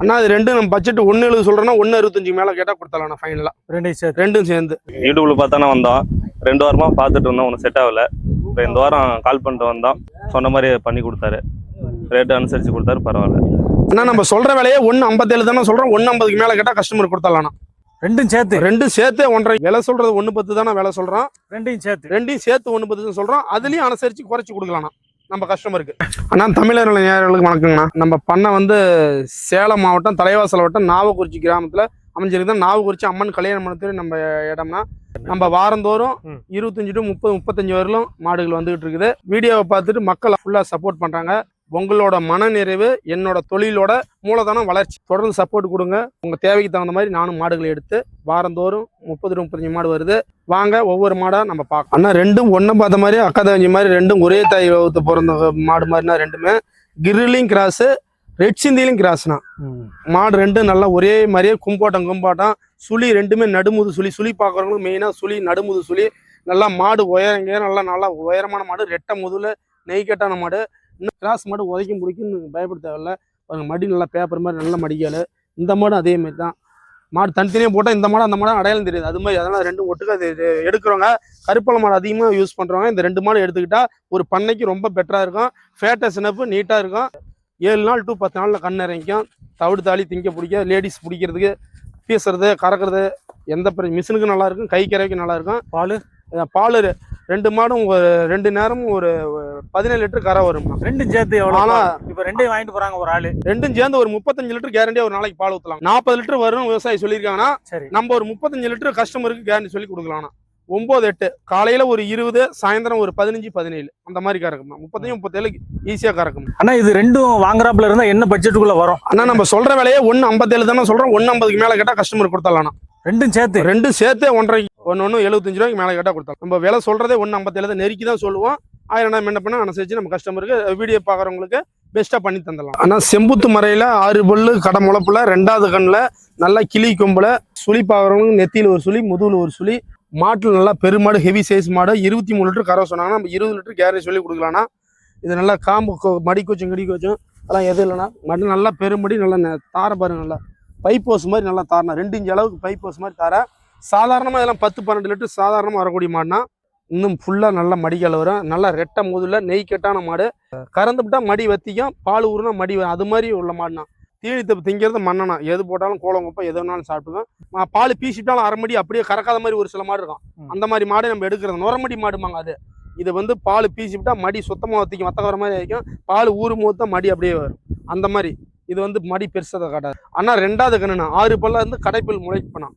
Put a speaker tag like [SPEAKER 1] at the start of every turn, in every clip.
[SPEAKER 1] அண்ணா அது ரெண்டும் நம்ம பட்ஜெட் 1.70 சொல்றோம்னா 1.65 மேல கேட்டா கொடுத்தலாம் ஃபைனலா ரெண்டும் சேர்ந்து.
[SPEAKER 2] யூடியூப்ல பார்த்தானே வந்தோம், 2 வாரமா பார்த்துட்டு இருந்தோம், ஒன்றும் செட் ஆகல. இப்போ இந்த வாரம் கால் பண்ணிட்டு வந்தோம், சொன்ன மாதிரி பண்ணி கொடுத்தாரு, ரேட்டு அனுசரிச்சு கொடுத்தாரு, பரவாயில்ல.
[SPEAKER 1] அண்ணா நம்ம சொல்ற விலையே 1.57 தானே சொல்றோம், 1.50க்கு மேல கேட்டா கஸ்டமர் கொடுத்தலாம். ரெண்டும் சேர்த்து 1.5 விலை சொல்றது 1.10 தானே விலை சொல்றோம், ரெண்டையும் சேர்த்து 1.10 சொல்றோம். அதுலயும் அனுசரிச்சு குறைச்சு கொடுக்கலாம் நம்ம கஸ்டமருக்கு. அண்ணா தமிழர் நேயர்களுக்கு வணக்கங்கண்ணா. நம்ம பண்ண வந்து சேலம் மாவட்டம் தலைவாசல் வட்டம் நாவக்குறிச்சி கிராமத்துல அமைஞ்சிருக்கு. நாவக்குறிச்சி அம்மன் கல்யாண மண்டபத்தில் நம்ம இடம்னா நம்ம வாரந்தோறும் 25 to 30 35 வரலும் மாடுகள் வந்துகிட்டு இருக்குது. வீடியோவை பார்த்துட்டு மக்கள் ஃபுல்லா சப்போர்ட் பண்றாங்க. உங்களோட மன நிறைவு என்னோட தொழிலோட மூலதனம் வளர்ச்சி. தொடர்ந்து சப்போர்ட் கொடுங்க. உங்க தேவைக்கு தகுந்த மாதிரி நானும் மாடுகளை எடுத்து வாரந்தோறும் 30 to 35 மாடு வருது. வாங்க ஒவ்வொரு மாடா நம்ம பார்க்கலாம். அண்ணா ரெண்டும் ஒன்றை பார்த்த மாதிரி அக்கா தங்கச்சி மாதிரி ரெண்டும் ஒரே தாய் வகுத்து பிறந்த மாடு மாதிரினா ரெண்டுமே கிரிலிங் கிராஸு ரெட் சிந்திலையும் கிராஸ்னா மாடு ரெண்டும் நல்லா ஒரே மாதிரியே கும்பாட்டம் சுழி ரெண்டுமே நடுமுது சுழி பார்க்குறவங்களுக்கு மெயினாக சுழி நடுமுது சுழி நல்லா மாடு உயரங்க நல்லா உயரமான மாடு, ரெட்டை முதுல நெய்கட்டான மாடு. இன்னும் கிராஸ் மாடு உதைக்கும் பிடிக்குன்னு பயப்பட தேவையில்ல. மடி நல்லா பேப்பர் மாதிரி நல்ல மடிக்கால். இந்த மாடும் அதே மாதிரி தான். மாடு தனித்தனியாக போட்டால் இந்த மாடு அந்த மாடு அடையாளம் தெரியாது, அது மாதிரி. அதனால் ரெண்டும் ஒட்டுக்க எடுக்கிறவங்க கருப்பலை மாடு அதிகமாக யூஸ் பண்ணுறவங்க இந்த 2 மாடு எடுத்துக்கிட்டா ஒரு பண்ணைக்கு ரொம்ப பெட்டராக இருக்கும். ஃபேட்டை சினப்பு நீட்டாக இருக்கும். 7 நாள் to 10 நாளில் கண் இறங்கிக்கும். தவிடு தாலி திங்க பிடிக்க லேடிஸ் பிடிக்கிறதுக்கு பீசுறது கறக்கிறது எந்த மிஷினுக்கு நல்லா இருக்கும், கை கறவைக்கு நல்லா இருக்கும். பால் 2 மாடும் ஒரு 2 நேரமும் ஒரு 17 லிட்டர் கரை வரும். ரெண்டும் சேர்த்து எவ்வளோ? ஆனால் இப்போ ரெண்டையும் வாங்கிட்டு போறாங்க ஒரு ஆள். ரெண்டும் சேர்ந்து ஒரு 35 லிட்டர் கேரண்டியா ஒரு நாளைக்கு பால் ஊற்றலாம். 40 லிட்டர் வரும் விவசாயி சொல்லியிருக்காங்கன்னா நம்ம ஒரு 35 லிட்டர் கஸ்டமருக்கு கேரண்டி சொல்லி கொடுக்கலாம். 9-8 காலையில ஒரு 20, சாயந்தரம் ஒரு 15-17 அந்த மாதிரி கறக்கும். 35-37 ஈஸியா கறக்கும்.
[SPEAKER 3] ஆனா இது ரெண்டும் வாங்குறாப்புல இருந்தா என்ன பட்ஜெட்டுக்குள்ள வரும்?
[SPEAKER 1] ஆனா நம்ம சொல்ற விலையே 1.57 தானே சொல்றோம், 1.50க்கு மேல கேட்டா கஸ்டமர் கொடுத்தலாம். ரெண்டும் சேர்த்து 1.5 1 75 ரூபாய்க்கு மேல கேட்டா கொடுத்தலாம். நம்ம விலை சொல்றதே 1.57 நெருக்கி தான் சொல்லுவோம். 1000 என்ன பண்ண அனுசரிச்சு நம்ம கஸ்டமருக்கு வீடியோ பாக்குறவங்களுக்கு பெஸ்டா பண்ணி தந்துடலாம். ஆனா செம்புத்து மறையில 6 பல்லு கடை முளப்புல 2வது கண்ணுல நல்லா கிளி கொம்புல சுழி பாக்குறவங்களுக்கு நெத்தியில ஒரு சுழி முதுகுல ஒரு சுழி. மாட்டில் நல்லா பெருமாடு ஹெவி சைஸ் மாடு 23 லிட்டர் கரை சொன்னாங்கன்னா நம்ம 20 லிட்டர் கேரண்டி சொல்லி கொடுக்கலாம்னா இது நல்லா காம்பு மடி கோச்சும் கடி கோச்சும் அதெல்லாம் எதுவும் இல்லைன்னா மடு நல்லா பெருமடி நல்லா தார பாருங்க. நல்லா பைப் ஹோஸ் மாதிரி நல்லா தாரணா 2 இன்ச் அளவுக்கு பைப் ஹோஸ் மாதிரி தார. சாதாரணமாக இதெல்லாம் 10-12 லிட்டர் சாதாரணமாக வரக்கூடிய மாடுனா இன்னும் ஃபுல்லாக நல்லா மடிக்கால் வரும். நல்லா ரெட்டை முதல்ல நெய் கெட்டான மாடு. கறந்து விட்டா மடி வத்திக்கும், பால் ஊறுனா மடி வரும். அது மாதிரி உள்ள மாடுனா தீனி தப்பு திங்கிறது மண்ணனா எது போட்டாலும் கோலங்கப்பா எது வேணாலும் சாப்பிட்டுக்கும். பால் பீசிட்டாலும் அரை மடி அப்படியே கறக்காத மாதிரி ஒரு சில மாடு இருக்கும். அந்த மாதிரி மாடு நம்ம எடுக்கிறது நுரமடி மாடுமாங்க. அது இது வந்து பால் பீசிவிட்டா மடி சுத்தமாக வத்திக்கும், வத்த வர மாதிரி ஆகிக்கும். பால் ஊறும் போது தான் மடி அப்படியே வரும். அந்த மாதிரி இது வந்து மடி பெருசாக காட்டாது. ஆனால் 2வது கண்ணுனா 6 பல்ல இருந்து கடைப்பில் முளைப்பனா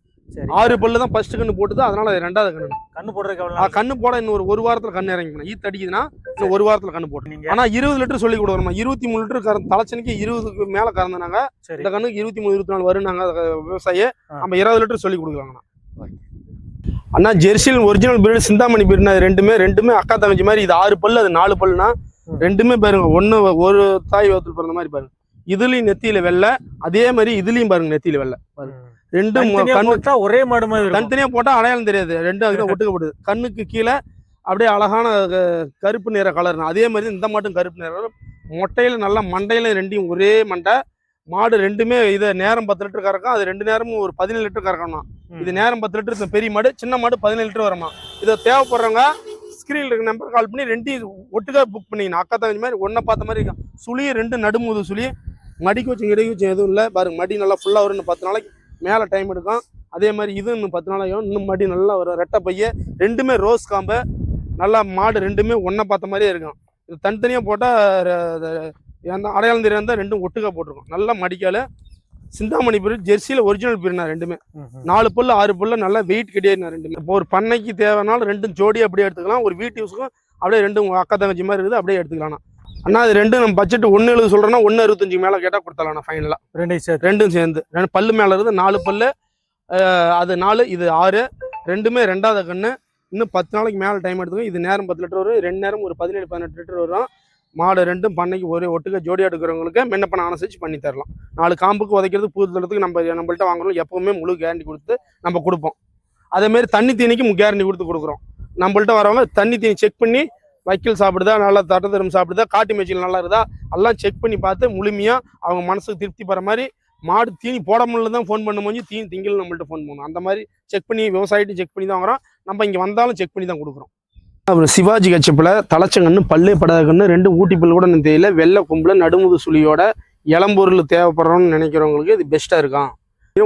[SPEAKER 1] 6 பல்லு தான் ஃபர்ஸ்ட் கண்ணு போட்டுது. அதனால 2வது கண்ணு போடுறதுக்கு கண்ணு போட இன்னும் ஒரு வாரத்தில் கண்ணு இறங்கிக்கணும். ஈத்து அடிக்குதுன்னா இன்னும் ஒரு வாரத்தில் கண்ணு போட்டு. ஆனா 20 லிட்டர் சொல்லி கொடுக்கணும். 23 லிட்டர் தலைச்சனிக்கு 20க்கு மேல கறந்தாங்க. இந்த கண்ணுக்கு 23-24 வருனாங்க விவசாயி. நம்ம 20 லிட்டர் சொல்லி கொடுக்கலாங்கண்ணா. அண்ணா ஜெர்சியில் ஒரிஜினல் பிரீடு சிந்தாமணி பிரீடு ரெண்டுமே அக்கா தங்கச்சி மாதிரி. இது 6 பல்லு அது 4 பல்லுனா ரெண்டுமே பாருங்க ஒரு தாய் வகுத்துல பிறந்த மாதிரி பாருங்க. இதுலயும் நெத்தியில வெள்ளை, அதே மாதிரி இதுலயும் பாருங்க நெத்தியில வெள்ளை பாருங்க. ரெண்டும்
[SPEAKER 3] ஒரே மாடு மாதிரி
[SPEAKER 1] தனித்தனியா போட்டா அடையாளம் தெரியாது. ரெண்டும் அதுதான் ஒட்டுக்கப்படுது. கண்ணுக்கு கீழே அப்படியே அழகான கருப்பு நிற கலர். அதே மாதிரி இந்த மாட்டும் கருப்பு நிறம். மொட்டையில நல்லா மண்டையில ரெண்டையும் ஒரே மண்டை மாடு. ரெண்டுமே இதை நேரம் 10 லிட்டர் கறக்கும். அது 2 நேரமும் ஒரு 17 லிட்டர் கறக்கணும். இது நேரம் 10 லிட்டர் பெரிய மாடு, சின்ன மாடு 17 லிட்டர் வரமா. இதை தேவைப்படுறவங்க ஸ்கிரீன்ல இருக்க நம்பர் கால் பண்ணி 2 ஒட்டுக்கா புக் பண்ணிக்கணும். அக்கா தங்கச்சி மாதிரி ஒன்றை பார்த்த மாதிரி இருக்கும். சுழி 2 நடுமுது சுழி. மடிக்கு வச்சும் இடைக்கு வச்சும் எதுவும் இல்லை பாருங்க. மடி நல்லா ஃபுல்லாக வரும். 10 நாளைக்கு மேலே டைம் எடுக்கும். அதே மாதிரி இது இன்னும் 10 நாளைக்கு இன்னும் மடி நல்லா வரும். ரெட்டை பைய ரெண்டுமே ரோஸ் காம்பு. நல்லா மாடு ரெண்டுமே ஒன்றை பார்த்த மாதிரியே இருக்கும். இது தனித்தனியாக போட்டால் அந்த அடையாளம் தெரியாத இருந்தால் ரெண்டும் ஒட்டுக்கா போட்டிருக்கோம். நல்லா மடிக்கால சிந்தாமணி பீரியட் ஜெர்சியில் ஒரிஜினல் பீரியட்னா ரெண்டுமே 4 பல்லு 6 பல்லு நல்லா வெயிட் கிடையாது. ரெண்டுமே இப்போ ஒரு பண்ணைக்கு தேவைனாலும் 2 ஜோடி அப்படியே எடுத்துக்கலாம். ஒரு வீட்டு யூஸுக்கும் அப்படியே 2 அக்கா தங்கச்சி மாதிரி இருக்குது அப்படியே எடுத்துக்கலாம். அண்ணா அது ரெண்டும் நம்ம பட்ஜெட் 1.70 சொல்றோம்னா 1.65 மேல கேட்டா கொடுத்தலாம் ஃபைனலா. ரெண்டும் சேர்ந்து 2 பல்லு மேல இருந்து 4 பல்லு. அது 4 இது 6. ரெண்டுமே 2வது கண்ணு. இன்னும் 10 நாளைக்கு மேல டைம் எடுத்துக்கும். இது நேரம் 10 லிட்டர் வரும். 2 நேரம் ஒரு 17-18 லிட்டர் வரும். மாடு ரெண்டும் பண்ணைக்கு ஒரே ஒட்டுக்க ஜோடியா எடுக்கிறவங்களுக்கு முன்னப்பணம் அனுசரிச்சு பண்ணி தரலாம். 4 காம்புக்கு உதைக்கிறது பூத்துறதுக்கு நம்மள்ட்ட வாங்குறோம். எப்பவுமே முழு கேரண்டி கொடுத்து நம்ம கொடுப்போம். அதே மாதிரி தண்ணி தீனிக்கு கேரண்டி கொடுத்து கொடுக்குறோம். நம்மள்ட்ட வரவங்க தண்ணி தீனி செக் பண்ணி வைக்கல் சாப்பிடுதா, நல்லா தட்டத்தரும் சாப்பிடுதா, காட்டு மேய்ச்சல் நல்லா இருக்குதா எல்லாம் செக் பண்ணி பார்த்து முழுமையாக அவங்க மனசுக்கு திருப்தி பெற மாதிரி மாடு தீனி போட முடியல தான் ஃபோன் பண்ண முடிஞ்சு தீனி திங்கள் நம்மள்ட்ட ஃபோன் பண்ணணும். அந்த மாதிரி செக் பண்ணி விவசாயிட்டு செக் பண்ணி தான் வாங்குறோம். நம்ம இங்கே வந்தாலும் செக் பண்ணி தான் கொடுக்குறோம். அப்புறம் சிவாஜி கட்சிப்பில் தலைச்சங்கன்னு பல்லு படாதக்கண்ணு 2 ஊட்டி பல்லு கூட எனக்கு தெரியல. வெள்ளை கொம்புல நடுமுது சுழியோட இளம்பொருள் தேவைப்படுறோம்னு நினைக்கிறவங்களுக்கு இது பெஸ்ட்டாக இருக்கும்.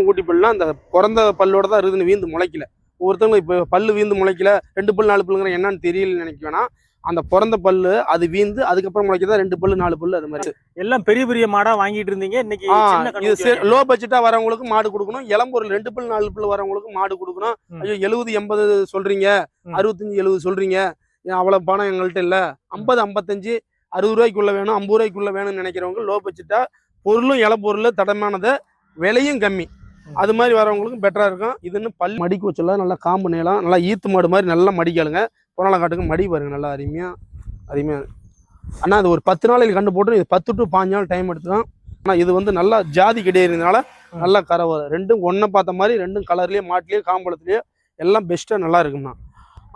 [SPEAKER 1] ஊட்டி பல்லுனா அந்த பிறந்த பல்லோட தான் இருக்குதுன்னு வீந்து முளைக்கல. ஒவ்வொருத்தவங்க இப்போ பல்லு வீந்து முளைக்கல 2 பல்லு 4 பல்லுங்கிற என்னன்னு தெரியலன்னு நினைக்கவேனா. அந்த பிறந்த பல்லு அது வீந்து அதுக்கப்புறம் முளைக்கதான் 2 பல்லு 4 பல்லு அது மாதிரி.
[SPEAKER 3] எல்லாம் பெரிய பெரிய மாடா வாங்கிட்டு இருந்தீங்க. இன்னைக்கு
[SPEAKER 1] இது லோ பட்ஜெட்டா வரவங்களுக்கு மாடு கொடுக்கணும். இளம்பொருள் 2 பல்லு 4 பல்லு வரவங்களுக்கு மாடு கொடுக்கணும். ஐயோ 70 80 சொல்றீங்க, 65 70 சொல்றீங்க, அவ்வளவு பணம் எங்கள்கிட்ட இல்ல, 50 55 60 ரூபாய்க்குள்ள வேணும், 50 ரூபாய்க்குள்ள வேணும்னு நினைக்கிறவங்க லோ பட்ஜெட்டா பொருளும் இளம்பொருள் தடமானது விலையும் கம்மி அது மாதிரி வரவங்களுக்கும் பெட்டரா இருக்கும். இதுன்னு பல் மடிக்கு வச்சலாம் நல்லா காம்பு நீளம் நல்லா ஈத்து மாடு மாதிரி நல்லா மடிக்காளுங்க. புறநாள காட்டுக்கு மடி பாருங்க நல்லா அருமையா. ஆனால் அது ஒரு 10 நாளைக்கு கண்டு போட்டு இது 10 to 5 நாள் டைம் எடுத்துதான். ஆனால் இது வந்து நல்லா ஜாதி கிடையாதுனால நல்லா கரை வரும். ரெண்டும் ஒன்றை பார்த்த மாதிரி ரெண்டும் கலர்லேயே மாட்டிலேயே காம்பளத்துலேயே எல்லாம் பெஸ்ட்டாக நல்லா இருக்கும்ண்ணா.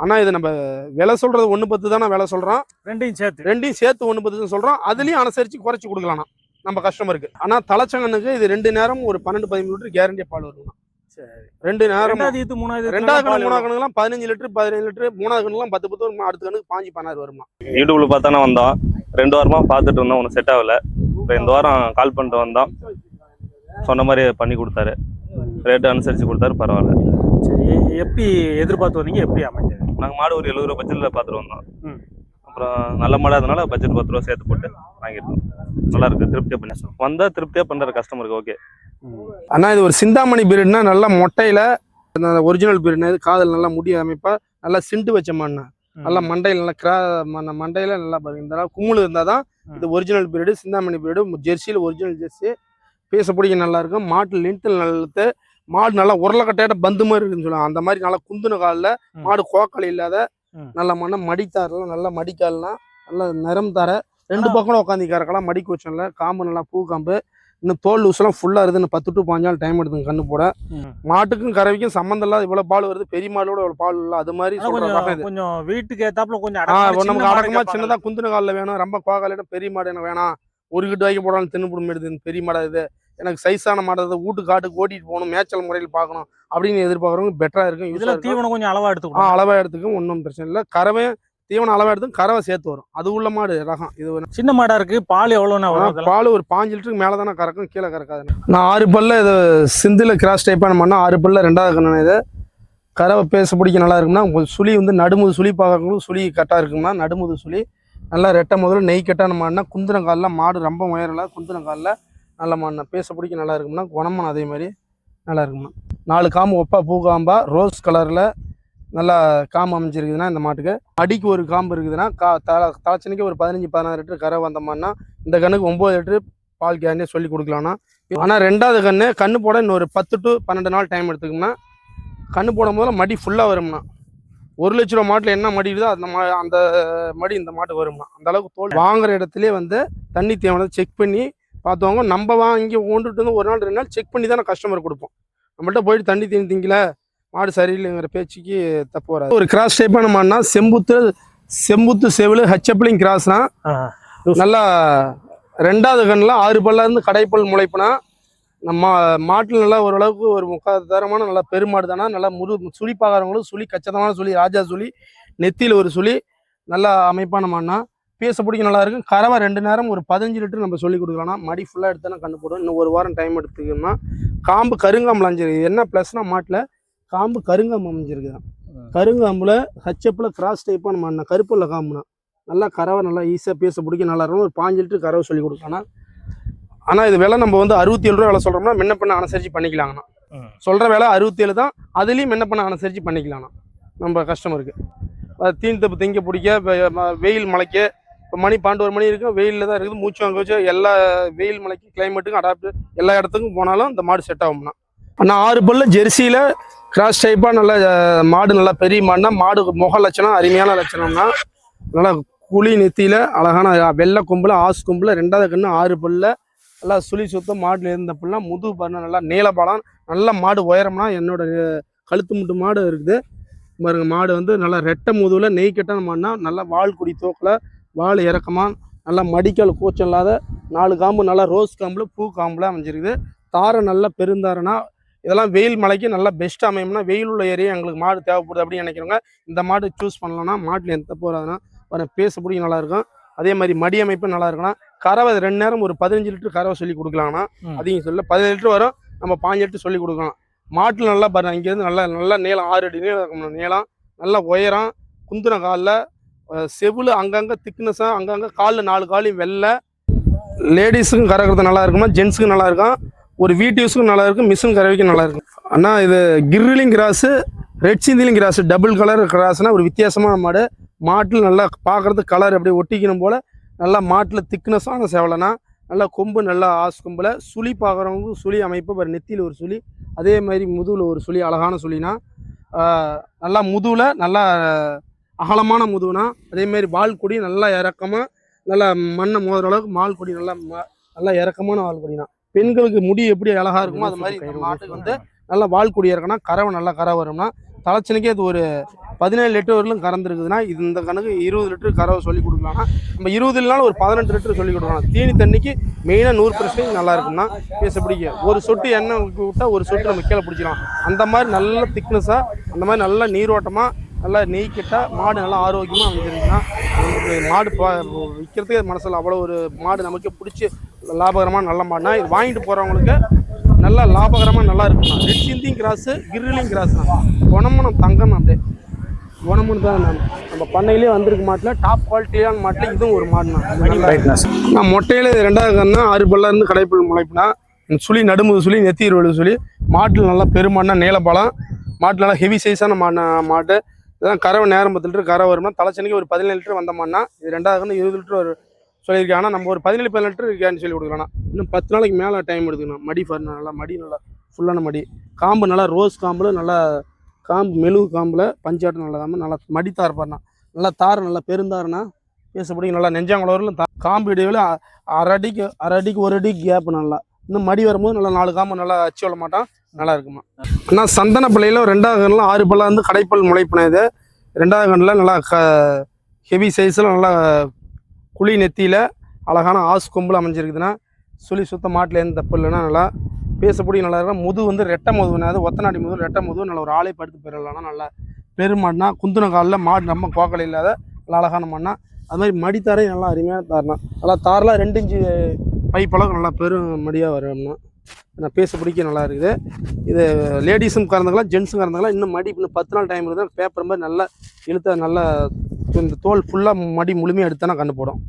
[SPEAKER 1] ஆனால் இது நம்ம விலை சொல்கிறது 1.10 தானே விலை சொல்கிறோம். ரெண்டையும் சேர்த்து 1.10 சொல்கிறோம். அதுலேயும் அனுசரித்து குறைச்சி கொடுக்கலாம்ண்ணா நம்ம கஸ்டமருக்கு. ஆனால் தலைச்சங்கனுக்கு இது 2 நேரம் ஒரு 12-15 லிட்டர் கேரண்டியாக பால் வரும்ண்ணா. சரி 2 நேரம் 2வது கணக்கு 3வது கணக்குலாம் 15 லிட்டர் 17 லிட்டர் 3வது கணக்குலாம் 10 அடுத்த கணக்கு 15-16 வருமா.
[SPEAKER 2] யூடியூப்ல பார்த்தானே வந்தோம். 2 வாரமா பார்த்துட்டு இருந்தோம். ஒன்றும் செட் ஆகல. இந்த வாரம் கால் பண்ணிட்டு வந்தோம். சொன்ன மாதிரி பண்ணி கொடுத்தாரு. ரேட்டு அனுசரித்து கொடுத்தாரு. பரவாயில்ல.
[SPEAKER 3] சரி எப்படி எதிர்பார்த்து வந்தீங்க? எப்படி அமைஞ்சது?
[SPEAKER 2] நாங்கள் மாடு ஒரு 70 ரூபா பட்ஜெட்டில் பார்த்துட்டு வந்தோம். அப்புறம் நல்ல மாடு அதனால பட்ஜெட் 10 ரூபா சேர்த்து போட்டு வாங்கிட்டோம். நல்லா இருக்கு. திருப்தியாக பண்ணி வந்தால் திருப்தியாக பண்ணுற கஸ்டமருக்கு ஓகே.
[SPEAKER 1] அண்ணா இது ஒரு சிந்தாமணி பீரியட்னா நல்லா மொட்டையில ஒரிஜினல் பீரியட் காதல் நல்லா முடி அமைப்பா நல்லா சிண்டு வச்ச மாடுண்ணா. நல்லா மண்டையில் நல்லா மண்டையில நல்லா பாருங்க. இந்த கும்முள் இருந்தால் தான் இது ஒரிஜினல் பீரியடு. சிந்தாமணி பீரியடு ஜெர்சியில் ஒரிஜினல் ஜெர்சி பேச பிடிக்க நல்லா இருக்கும். மாட்டு லிண்டில் நல்லது. மாடு நல்லா உருளைக்கட்டையிட்ட பந்து மாதிரி இருக்குன்னு சொல்லுவாங்க. அந்த மாதிரி நல்லா குந்துன காலில் மாடு கோக்கள் இல்லாத நல்ல மண்ணை மடித்தாரெல்லாம் நல்லா மடிக்கால்னா நல்லா நிறம் தர 2 பக்கம் உட்காந்து கறக்கலாம். மடிக்கு வச்சோம்ல காம்பு நல்லா பூ காம்பு. இன்னும் தோல் லூஸ்லாம் ஃபுல்லாக இருக்குதுன்னு 10 to 5 நாள் டைம் எடுத்துங்க கண்ணு போட. மாட்டுக்கும் கறவைக்கும் சம்மந்தம் இல்லாத இவ்வளோ பால் வருது. பெரிய மாடோட இவ்வளோ பால் இல்லை. அது மாதிரி
[SPEAKER 3] கொஞ்சம் வீட்டுக்கு ஏத்தாப்புல கொஞ்சம்
[SPEAKER 1] நமக்கு அடக்கமா சின்னதாக குந்துன காலில் வேணும். ரொம்ப கோகாலிட்ட பெரிய மாடு எனக்கு வேணாம். 1 கிட்ட வாங்கி போடாலும் தின்னுபிடும் எடுது பெரிய மாடா இது. எனக்கு சைஸான மாடை வீட்டு காட்டுக்கு ஓட்டிட்டு போகணும், மேய்ச்சல் முறையில் பார்க்கணும் அப்படின்னு எதிர்பார்க்குறவங்க பெட்டரா இருக்கும்.
[SPEAKER 3] இதுல தீவனம் கொஞ்சம் அளவா எடுத்துக்கும்.
[SPEAKER 1] அளவா எடுத்துக்கும் ஒன்றும் பிரச்சனை இல்லை. கறவை தீவனம் அளவா எடுத்துக்கும். கறவை சேர்த்து வரும். அது உள்ள மாடு ரகம். இது
[SPEAKER 3] சின்ன மாடா இருக்கு. பால் எவ்வளோன்னா வரும்?
[SPEAKER 1] பால் ஒரு 5 லிட்டருக்கு மேலே தானே கறக்கும், கீழே கறக்காது. நான் 6 பல்ல இது சிந்தில் கிராஸ் டைப்பான பண்ணால் 6 பல்ல 2வது கண்ணு. இது கறவை பேச பிடிக்க நல்லா இருக்கும்னா சுழி வந்து நடுமுது சுழி பார்க்கறவங்களும் சுழி கட்டாக இருக்கும்னா நடுமுது சுழி நல்லா ரெட்டை முதல்ல நெய் கட்டான மாடுனா குந்தின காலில் மாடு ரொம்ப உயரல குந்தின காலில் நல்ல மாடுனா பேச பிடிக்க நல்லா இருக்கும்னா குணமான அதே மாதிரி நல்லா இருக்கும்னா 4 காம்பு ஒப்பா பூ காம்பா ரோஸ் கலரில் நல்லா காம்பு அமைஞ்சிருக்குதுன்னா இந்த மாட்டுக்கு. அடிக்கு ஒரு காம்பு இருக்குதுன்னா தலைச்சனைக்கு ஒரு 15-16 லிட்டர் கரை வந்த மாதிரினா இந்த கண்ணுக்கு 9 லிட்டர் பால் கேரண்டியாக சொல்லி கொடுக்கலாம்னா. ஆனால் 2வது கண்ணு போட இன்னொரு 10 to 12 நாள் டைம் எடுத்துக்கோம்னா கண்ணு போடும் போதில் மடி ஃபுல்லாக வரும்னா. 1 லட்ச ரூபா மாட்டில் என்ன மடி இருக்குதோ அந்த மடி இந்த மாட்டுக்கு வரும்னா. அந்த அளவுக்கு தோல் வாங்குற இடத்துலேயே வந்து தண்ணி தேவையானதை செக் பண்ணி பார்த்துவாங்க. நம்ம வாங்கி கொண்டுட்டு வந்து 1 நாள் 2 நாள் செக் பண்ணி தான் கஸ்டமர் கொடுப்போம். நம்மள்ட்ட போயிட்டு தண்ணி திங்கல மாடு சரியில்லைங்கிற பேச்சுக்கு தப்பு வராது. ஒரு கிராஸ் டைப்பான மாடுனா செம்புத்து செவிலு ஹச்சப்பிளிங் கிராஸ்னா நல்லா 2வது கண்ணில் 6 பல்ல இருந்து கடைப்பல் முளைப்புனா நம்ம மாட்டில் நல்லா ஓரளவுக்கு ஒரு 3/4 தரமான நல்லா பெருமாடு தானே. நல்லா சுழி பார்க்குறவங்களும் சுழி கச்சிதமான சுழி ராஜா சுழி நெத்தியில் ஒரு சுழி நல்லா அமைப்பான மாடுனா பேச பிடிக்க நல்லா இருக்கும். கறவை 2 நேரம் ஒரு 15 லிட்டர் நம்ம சொல்லி கொடுக்கலாம்னா மடி ஃபுல்லாக எடுத்தானே கண்டு போடும். இன்னும் 1 வாரம் டைம் எடுத்துக்கணும்னா காம்பு கருங்காம்பு அமைஞ்சிருக்கு. என்ன ப்ளஸ்னா மாட்டில் காம்பு கருங்காம்பு அமைஞ்சிருக்குதான். கருங்காம்புல ஹச்சப்பில் கிராஸ் டைப்பான மாடுனா கருப்புள்ள காம்புனா நல்லா கறவை நல்லா ஈஸியாக பேச பிடிக்க நல்லா இருக்கும். ஒரு 5 லிட்டர் கறவை சொல்லி கொடுக்கலாம். ஆனால் இது விலை நம்ம வந்து 67 ரூபா விலை சொல்கிறோம்னா முன்ன பண்ண அனுசரித்து பண்ணிக்கலாங்கண்ணா. சொல்கிற விலை 67 தான். அதுலேயும் முன்ன பண்ண அனுசரித்து பண்ணிக்கலாம்ண்ணா நம்ம கஸ்டமருக்கு. தீனி திங்க பிடிக்க வெயில் மழைக்கு இப்போ மணி 12 மணி இருக்கும். வெயிலில் தான் இருக்குது. மூச்சு வாங்க வச்சு எல்லா வெயில் மலைக்கு கிளைமேட்டுக்கும் அடாப்ட் எல்லா இடத்துக்கும் போனாலும் இந்த மாடு செட் ஆகும்னா. ஆனால் 6 பல்ல ஜெர்சியில் கிராஸ் டைப்பாக நல்லா மாடு நல்லா பெரிய மாடுனா மாடு முக லட்சணம் அருமையான லட்சணம்னா நல்லா குழி நெத்தியில் அழகான வெள்ளை கொம்பில் ஆசு கொம்பில் 2வது கண்ணு 6 பல்ல நல்லா சுழி சுத்தம் மாட்டில் இருந்தப்பெல்லாம் முதுகு பாருங்க நல்லா நீளப்பாலம் நல்ல மாடு உயரம்னா என்னோட கழுத்து முட்டு மாடு இருக்குது பாருங்க. மாடு வந்து நல்லா ரெட்டை முதுகில் நெய் கட்டான மாடுனா நல்லா வால் குடி தோக்கில் வால் இறக்கமாக நல்லா மடிக்கால் கூச்சம் இல்லாத 4 காம்பு நல்லா ரோஸ் காம்பில் பூ காம்பில் அமைஞ்சிருக்குது. தாரை நல்ல பெருந்தாரைனா இதெல்லாம் வெயில் மலைக்கு நல்லா பெஸ்ட் அமையும்னா வெயில் உள்ள ஏரியா எங்களுக்கு மாடு தேவைப்படுது அப்படின்னு நினைக்கிறவங்க இந்த மாடு சூஸ் பண்ணலாம்னா மாட்டில் எந்த போகிறாதுன்னா பேச பிடிக்கும் நல்லாயிருக்கும். அதே மாதிரி மடி அமைப்பு நல்லா இருக்குன்னா கறவை 2 நேரம் ஒரு 15 லிட்டர் கறவை சொல்லி கொடுக்கலாம்னா அதிகம் சொல்ல 17 லிட்டர் வரும், நம்ம 5 லிட்டர் சொல்லி கொடுக்கலாம். மாட்டில் நல்லா பாருங்க, இங்கேருந்து நல்லா நீளம் 6 அடி நீளம், நல்லா உயரம், குந்தின காலில் செவுள் அங்கங்கே திக்னஸாக, அங்கங்கே காலில் 4 காலையும் வெள்ளை. லேடிஸுக்கும் கறக்கிறது நல்லா இருக்குமா, ஜென்ஸுக்கும் நல்லா இருக்கும், ஒரு வீட்டு யூஸுக்கும் நல்லா இருக்கும், மிஷின் கறவைக்கும் நல்லா இருக்கும். ஆனால் இது கிர்லிங் கிராஸு, ரெட் சிந்திலிங் கிராஸு, டபுள் கலர் கிராஸ்னால் ஒரு வித்தியாசமான மாடு. மாட்டில் நல்லா பார்க்குறதுக்கு கலர் அப்படியே ஒட்டிக்கணும் போல் நல்லா மாட்டில் திக்னஸான சேவலைனா நல்லா கொம்பு நல்லா ஆசு கொம்பில் சுழி பார்க்குறவங்க சுழி அமைப்பு ஒரு நெத்தியில் ஒரு சுழி, அதே மாதிரி முதுகில் ஒரு சுழி, அழகான சுழினா நல்லா முதுகில் நல்லா அகலமான முதுகுனா, அதேமாரி வால் கொடி நல்லா இறக்கமாக நல்லா மண்ணை மோதுற அளவுக்கு மால் கொடி நல்லா இறக்கமான வால் கொடினா. பெண்களுக்கு முடி எப்படி அழகாக இருக்குமோ அது மாதிரி இந்த மாட்டுக்கு வந்து நல்லா வால் கொடி இறக்கனா கறவை நல்லா கறவை வரும்னா தலைச்சனுக்கே அது ஒரு 17 லிட்டர் வரலும் கறந்துருக்குதுன்னா இது இந்த கணக்கு 20 லிட்டர் கறவை சொல்லி கொடுக்கலாம்னா நம்ம 20 இல்லைனாலும் ஒரு 18 லிட்டர் சொல்லி கொடுக்கலாம். தீனி தண்ணிக்கு மெயினாக 100% நல்லா இருக்கும்னா பேச பிடிக்க ஒரு சொட்டு எண்ணெய் விட்டால் ஒரு சொட்டு நம்ம கீழே பிடிச்சிக்கலாம். அந்த மாதிரி நல்ல திக்னஸாக, அந்த மாதிரி நல்லா நீரோட்டமாக, நல்லா நெய் கிட்டால் மாடு நல்லா ஆரோக்கியமாக அமைஞ்சிருக்குன்னா நமக்கு மாடு விற்கிறதுக்கே மனசில் அவ்வளோ ஒரு மாடு நமக்கு பிடிச்சி லாபகரமான நல்ல மாடுனா இது வாங்கிட்டு போகிறவங்களுக்கு நல்லா லாபகரமாக நல்லா இருக்குண்ணா. ரெட் சிந்திங் கிராஸு, கிர்லிங் கிராஸ்ண்ணா, குணமனம் தங்கணும். அப்படியே குணமனு தான் நம்ம பண்ணையிலே வந்திருக்க மாட்டில் டாப் குவாலிட்டியான மாட்டில் இதுவும் ஒரு மாடுண்ணா. நான் மொட்டையில் 2வது கண்ணா 6 பல்ல இருந்து கடைப்புள் முளைப்புனா சுழி நடுமுது சுழி நெத்தி 20 சுழி. மாட்டில் நல்லா பெருமாடுனா நீலப்பழம், மாட்டில் நல்லா ஹெவி சைஸான மாட்டு. இதெல்லாம் கறவை நேரம் 10 லிட்டர் கறவை வரும்னா தலைச்சனைக்கு ஒரு 17 லிட்டர் வந்த மாடுனா இது 2வது கண்ணு 20 லிட்டர் ஒரு சொல்லியிருக்கேன். ஆனால் நம்ம ஒரு 17 லிட்டர் கேன்னு சொல்லி கொடுக்கலாம். இன்னும் 10 நாளைக்கு மேலே டைம் எடுத்துக்கணும். மடி ஃபர்னா நல்லா மடி நல்லா ஃபுல்லான மடி, காம்பு நல்லா ரோஸ் காம்பில் நல்லா காம்பு மெழுகு காம்பில் பஞ்சாட்டம் நல்லா தான் நல்லா மடி தார் பாருண்ணா, நல்லா தார் நல்லா பெருந்தாருண்ணா பேசப்படி நல்லா நெஞ்சாங்குளவரில் காம்பு இடையில அரை அடிக்கு 1 அடி கேப் நல்லா இன்னும் மடி வரும்போது நல்லா 4 காம்பு நல்லா அச்சு விட மாட்டான், நல்லா இருக்குமா. ஆனால் சந்தன பிள்ளையில் 2வது கண்ணில் 6 பல்ல வந்து கடைப்பல் முளைப்பின இது. 2வது கண்ணில் நல்லா ஹெவி சைஸில் நல்லா குழி நெத்தியில் அழகான ஆசு கொம்பில் அமைஞ்சிருக்குதுன்னா சுழி சுத்த மாட்டில் எந்த தப்பு இல்லைன்னா நல்லா பேசப்படி நல்லா இருக்கும். முது வந்து ரெட்டை முதுகுனா, அது ஒத்தநாடி முது ரெட்டை முது நல்லா ஒரு ஆளை படுத்து போயிடலாம்னா நல்லா பெருமாடுனா குந்துன காலில் மாடு நம்ம கோக்கலை இல்லாத நல்லா அழகான மாடுனா. அது மாதிரி மடித்தாரே நல்லா அருமையான தார்னா, நல்லா தாரெலாம் 2 இன்ச்சு பைப்பளவுக்கு நல்லா பெரும் மடியாக வரும்னா நான் பேச பிடிக்க நல்லா இருக்குது. இது லேடிஸும் கறந்துக்கலாம், ஜென்ஸும் கறந்துக்கலாம். இன்னும் மடி இன்னும் 10 நாள் டைம் இருக்குது. பேப்பர் மாதிரி நல்லா இழுத்த நல்லா இந்த தோல் ஃபுல்லாக மடி முழுமையாக எடுத்தானா கண்டு போடும்.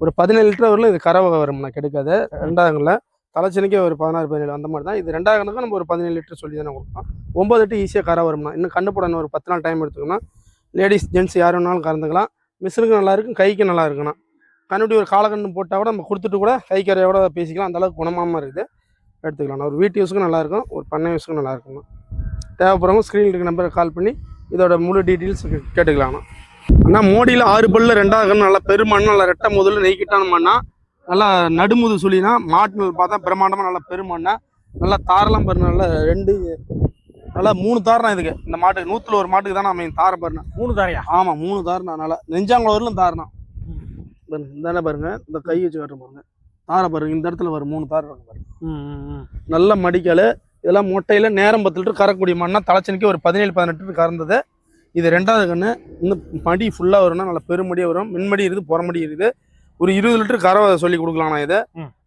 [SPEAKER 1] ஒரு 17 லிட்டர் வரல இது கறவை வரும்னா கெடுக்காது. 2வது கண்ணில் தலைச்சனைக்கே ஒரு 16-17 அந்த மாதிரி தான். இது 2வது கண்ணுக்கு நம்ம ஒரு 17 லிட்டர் சொல்லி தானே கொடுப்போம். 9 லிட்டர் ஈஸியாக கறவை வரும்னா. இன்னும் கண்டு போட ஒரு 10 நாள் டைம் எடுத்துக்கணும். லேடிஸ் ஜென்ஸ் யார் வேணாலும் கறந்துக்கலாம். மிஷினுக்கு நல்லா இருக்கும், கைக்கு நல்லா இருக்குண்ணா. கண்ணுட்டி ஒரு காலக்கண்ணு போட்டால் கூட நம்ம கொடுத்துட்டு கூட கை கரையோட பேசிக்கலாம். அந்தளவுக்கு குணமாக இருக்குது, எடுத்துக்கலாம். ஒரு வீட்டு யூஸுக்கும் நல்லாயிருக்கும், ஒரு பண்ணை யூஸுக்கும் நல்லா இருக்குண்ணா. தேவைப்படுறவங்க ஸ்க்ரீனில் இருக்க நம்பருக்கு கால் பண்ணி இதோட முழு டீட்டெயில்ஸ் கேட்டுக்கலாம்ண்ணா. ஆனால் மோடியில் 6 பல்ல 2வது கண்ணு நல்லா பெருமண்ணு நல்லா ரெட்டை முதல்ல நெய்க்கிட்டான மண்ணா, நல்லா நடுமுது சொல்லினா மாட்டு பார்த்தா பிரம்மாண்டமாக நல்லா பெருமண்ணா, நல்லா தாரெல்லாம் பாருங்க, நல்லா 2 நல்லா 3 தாரணம் இதுக்கு. இந்த மாட்டுக்கு 101 மாட்டுக்கு தானே அமையும் தாரை பாருங்க. 3 தாரையா? ஆமாம் 3 தாரணம். நல்லா நெஞ்சாங்குளவரிலும் தாரணம் தானே பாருங்க. இந்த கை வச்சு காட்டுற பாருங்க தாரை பாருங்க, இந்த இடத்துல வரும் 3 தாரை பாருங்க. நல்ல மடிக்கால். இதெல்லாம் மொட்டையில் நேரம் 10 லிட்டர் கறக்கூடிய மண்ணா. தலைச்சனுக்கு ஒரு 17-18 லிட்டர் கறந்தது. இது 2வது கண்ணு. இன்னும் மடி ஃபுல்லாக வரும்னா நல்லா பெருமடியாக வரும். மின்மடி இருக்குது, புறமடி இருக்குது. ஒரு 20 லிட்டர் கறவை சொல்லி கொடுக்கலாம்ண்ணா. இதை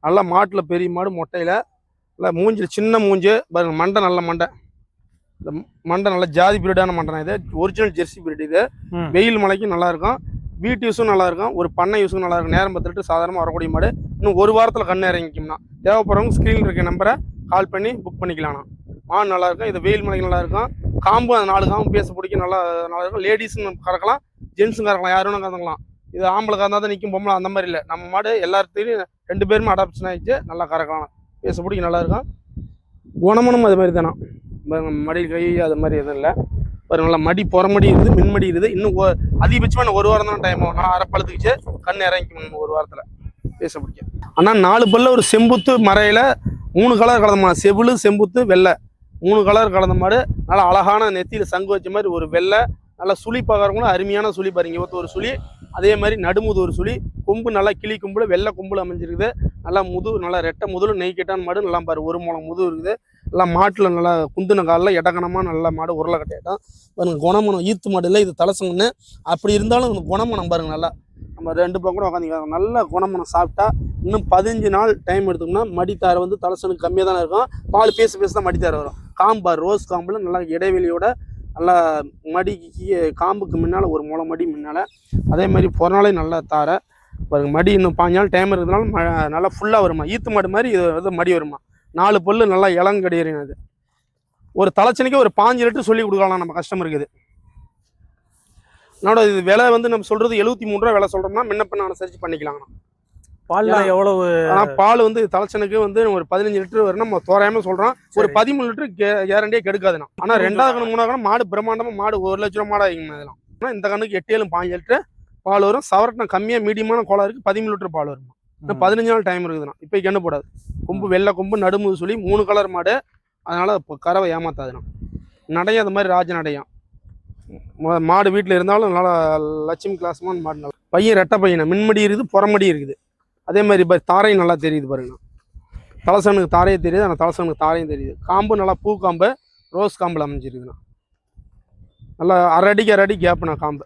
[SPEAKER 1] நல்லா மாட்டில் பெரிய மாடு மொட்டையில் நல்லா மூஞ்சில் சின்ன மூஞ்சு பாருங்க. மண்டை நல்ல மண்டை, இந்த மண்டை நல்லா ஜாதி பீரியடான மண்டைனா. இது ஒரிஜினல் ஜெர்சி பீரியட். இது வெயில் மலைக்கும் நல்லாயிருக்கும், வீட்டு யூஸும் நல்லாயிருக்கும், ஒரு பண்ணை யூஸும் நல்லாயிருக்கும். நேரம் 10 லிட்டர் சாதாரணமாக வரக்கூடிய மாடு. இன்னும் 1 வாரத்தில் கண்ணு இறங்கிக்கும்னா தேவைப்படுறவங்க ஸ்க்ரீனில் இருக்க நம்பரை கால் பண்ணி புக் பண்ணிக்கலாம்ண்ணா. மாடு நல்லாயிருக்கும், இது வெயில் மலைக்கு நல்லாயிருக்கும். காம்பு அந்த 4 காம்பு பேச பிடிக்க நல்லா இருக்கும். லேடிஸும் கறக்கலாம், ஜென்ஸும் கறக்கலாம், யாரும் வேணும் கறந்துக்கலாம். இது ஆம்பளை கறந்தால் தான் நிற்கும், பொம்பளை அந்த மாதிரி இல்லை. நம்ம மாடு எல்லாத்தையும் 2 பேருமே அடாப்ஷன் ஆகிடுச்சு, நல்லா கறக்கலாம். பேச பிடிக்க நல்லாயிருக்கும். குணமனும் அது மாதிரி தானே, மடி கை அது மாதிரி எதுவும் இல்லை. ஒரு நல்லா மடி புறமடி இருக்குது, மின்மடி இருக்குது. இன்னும் அதிகபட்சமாக 1 வாரம் தான் டைம் ஆகும். நான் அரை பழுத்துக்குச்சு கண் இறங்கிக்கணும் 1 வாரத்தில் பேச பிடிக்க. ஆனால் 4 பல்ல ஒரு செம்புத்து மறையில் 3 கலர் கலந்த மாடு, செவிழு செம்புத்து வெள்ளை 3 கலர் கலந்த மாடு. நல்லா அழகான நெத்தியில் சங்கு வச்ச மாதிரி ஒரு வெள்ளை நல்லா சுழி பார்க்குறவங்களும் அருமையான சுழி பாருங்க. ஒரு சுழி, அதே மாதிரி நடுமுது ஒரு சுழி, கொம்பு நல்லா கிளி கொம்புல வெள்ளை கொம்புல அமைஞ்சிருக்குது. நல்லா நல்லா ரெட்டை முதுல நெய்க்கட்டான மாடு நல்லா பாரு, ஒரு முளம் முது இருக்குது. நல்லா மாட்டில் நல்லா குந்தின காலில் இடக்கணமாக நல்ல மாடு, உருளை கட்டையிட்டான் பாருங்க. குணமனம் ஈத்து மாடு இல்லை, இது தலசங்கன்னு. அப்படி இருந்தாலும் இந்த குணமனம் பாருங்க. நல்லா நம்ம 2 பக்கம் கூட உட்காந்துக்கலாம். நல்ல குணமனம் சாப்பிட்டா இன்னும் 15 நாள் டைம் எடுத்தோம்னா மடித்தார வந்து தலசனுக்கு கம்மியாக தானே இருக்கும். பால் பேச தான் மடித்தார வரும். காம்பார் ரோஸ் காம்பில் நல்லா இடைவெளியோட நல்லா மடிக்கு காம்புக்கு முன்னால் ஒரு முளை மடி முன்னால். அதே மாதிரி பொறநாளே நல்லா தார பாருங்க. மடி இன்னும் 5 நாள் டைம் இருக்கிறதுனால நல்லா ஃபுல்லாக வருமா. ஈத்து மாடு மாதிரி இது வந்து மடி வருமா. 4 பல்லு நல்லா இளங்கடியறியும். அது ஒரு தலைச்சனைக்கு ஒரு 5 லிட்டர் சொல்லி கொடுக்கலாம் நம்ம கஸ்டமருக்கு. இது என்னோட இது விலை வந்து நம்ம சொல்றது 73 ரூபா விலை சொல்றோம்னா முன்ன பின்ன அனுசரிச்சு பண்ணிக்கலாங்கண்ணா.
[SPEAKER 3] பால்லாம் எவ்வளவு?
[SPEAKER 1] ஆனால் பால் வந்து தலைச்சனுக்கு வந்து ஒரு 15 லிட்டர் வரும் நம்ம தோராயமாக சொல்கிறோம். ஒரு 13 லிட்டர் கேரண்டியாக கெடுக்காதுண்ணா. ஆனால் 2வது கணக்கு 3வது கணக்கு மாடு பிரம்மாண்டமாக மாடு 1 லட்ச ரூபா மாடு ஆகிங்க. இதெல்லாம் ஆனால் இந்த கணக்கு 8 7 5 லிட்டர் பால் வரும். சவரட்டின கம்மியாக மீடியமான கோலா இருக்குது 13 லிட்டர் பால் வரும். இன்னும் 15 நாள் டைம் இருக்குதுண்ணா. இப்போ கெண்ணு போடாது. கொம்பு வெள்ளை கொம்பு நடுமுது சொல்லி 3 கலர் மாடு. அதனால் இப்போ கறவை ஏமாத்தாதுண்ணா. நடையும் அது மாதிரி ராஜ நடையும் மாடு வீட்டில் இருந்தாலும் நல்லா லட்சுமி கிளாஸ்மான மாடு. நல்லா பையன் ரெட்டை பையனை மின்மடி இருக்குது, புறமடி இருக்குது. அதே மாதிரி இப்போ தாரையும் நல்லா தெரியுது பாருங்கண்ணா. தலசனுக்கு தாரையும் தெரியுது, ஆனால் தலசனுக்கு தாரையும் தெரியுது. காம்பு நல்லா பூ காம்பு ரோஸ் காம்பில் அமைஞ்சிருக்குண்ணா. நல்லா 1.5 அடி கேப்புண்ணா காம்பு.